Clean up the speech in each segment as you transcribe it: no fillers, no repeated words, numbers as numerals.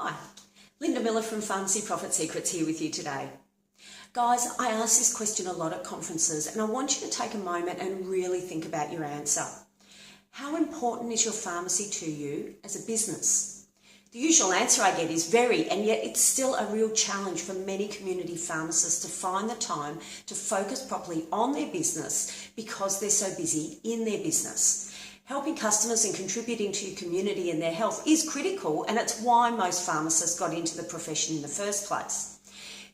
Hi, Linda Miller from Pharmacy Profit Secrets here with you today. Guys, I ask this question a lot at conferences and I want you to take a moment and really think about your answer. How important is your pharmacy to you as a business? The usual answer I get is very, and yet it's still a real challenge for many community pharmacists to find the time to focus properly on their business because they're so busy in their business. Helping customers and contributing to your community and their health is critical, and it's why most pharmacists got into the profession in the first place.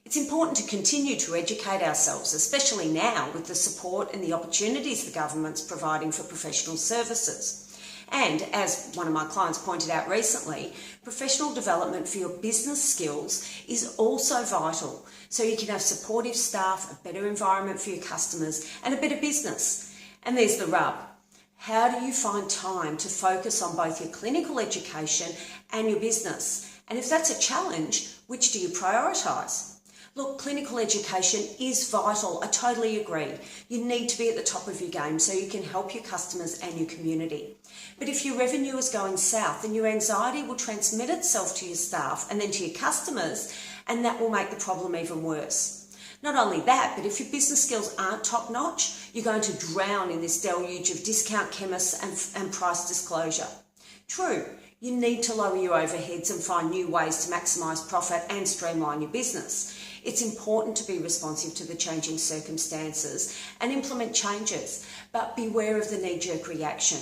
It's important to continue to educate ourselves, especially now with the support and the opportunities the government's providing for professional services. And as one of my clients pointed out recently, professional development for your business skills is also vital, so you can have supportive staff, a better environment for your customers, and a better business. And there's the rub. How do you find time to focus on both your clinical education and your business? And if that's a challenge, which do you prioritise? Look, clinical education is vital. I totally agree. You need to be at the top of your game so you can help your customers and your community. But if your revenue is going south, then your anxiety will transmit itself to your staff and then to your customers, and that will make the problem even worse. Not only that, but if your business skills aren't top-notch, you're going to drown in this deluge of discount chemists and price disclosure. True, you need to lower your overheads and find new ways to maximise profit and streamline your business. It's important to be responsive to the changing circumstances and implement changes, but beware of the knee-jerk reaction.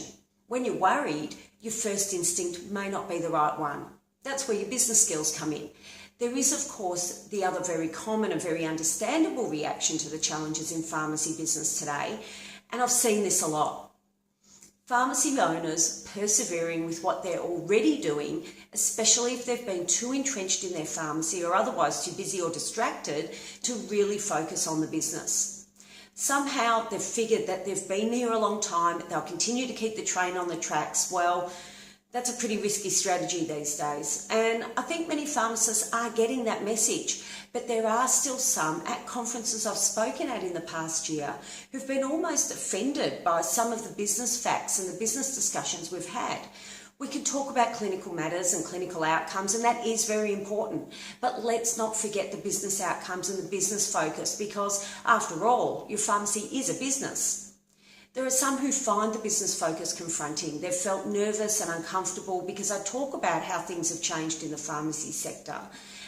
When you're worried, your first instinct may not be the right one. That's where your business skills come in. There is, of course, the other very common and very understandable reaction to the challenges in pharmacy business today, and I've seen this a lot. Pharmacy owners persevering with what they're already doing, especially if they've been too entrenched in their pharmacy or otherwise too busy or distracted to really focus on the business. Somehow they've figured that they've been there a long time, they'll continue to keep the train on the tracks. Well, that's a pretty risky strategy these days, and I think many pharmacists are getting that message, but there are still some at conferences I've spoken at in the past year who've been almost offended by some of the business facts and the business discussions we've had. We can talk about clinical matters and clinical outcomes, and that is very important, but let's not forget the business outcomes and the business focus, because after all, your pharmacy is a business. There are some who find the business focus confronting. They've felt nervous and uncomfortable because I talk about how things have changed in the pharmacy sector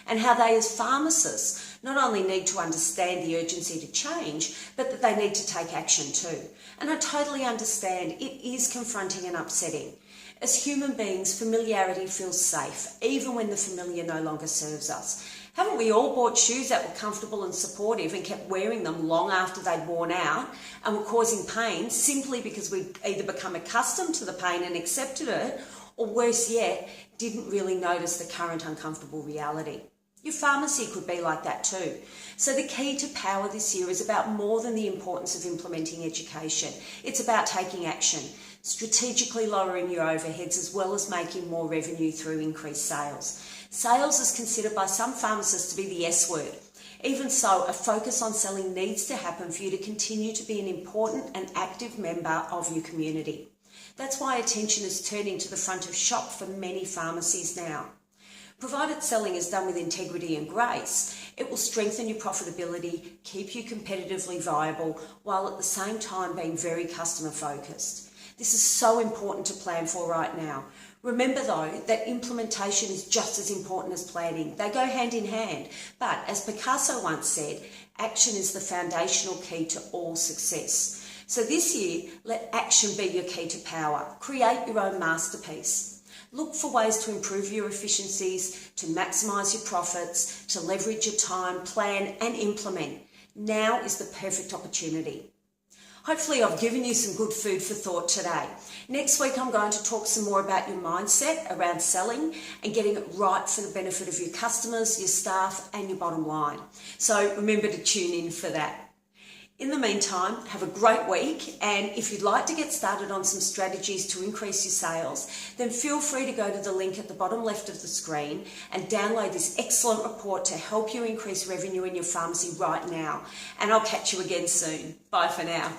and how they as pharmacists not only need to understand the urgency to change, but that they need to take action too. And I totally understand it is confronting and upsetting. As human beings, familiarity feels safe, even when the familiar no longer serves us. Haven't we all bought shoes that were comfortable and supportive and kept wearing them long after they'd worn out and were causing pain simply because we'd either become accustomed to the pain and accepted it, or worse yet, didn't really notice the current uncomfortable reality? Your pharmacy could be like that too. So the key to power this year is about more than the importance of implementing education. It's about taking action, strategically lowering your overheads as well as making more revenue through increased sales. Sales is considered by some pharmacists to be the S word. Even so, a focus on selling needs to happen for you to continue to be an important and active member of your community. That's why attention is turning to the front of shop for many pharmacies now. Provided selling is done with integrity and grace, it will strengthen your profitability, keep you competitively viable, while at the same time being very customer focused. This is so important to plan for right now. Remember though, that implementation is just as important as planning. They go hand in hand. But as Picasso once said, action is the foundational key to all success. So this year, let action be your key to power. Create your own masterpiece. Look for ways to improve your efficiencies, to maximise your profits, to leverage your time, plan and implement. Now is the perfect opportunity. Hopefully I've given you some good food for thought today. Next week I'm going to talk some more about your mindset around selling and getting it right for the benefit of your customers, your staff and your bottom line. So remember to tune in for that. In the meantime, have a great week, and if you'd like to get started on some strategies to increase your sales, then feel free to go to the link at the bottom left of the screen and download this excellent report to help you increase revenue in your pharmacy right now. And I'll catch you again soon. Bye for now.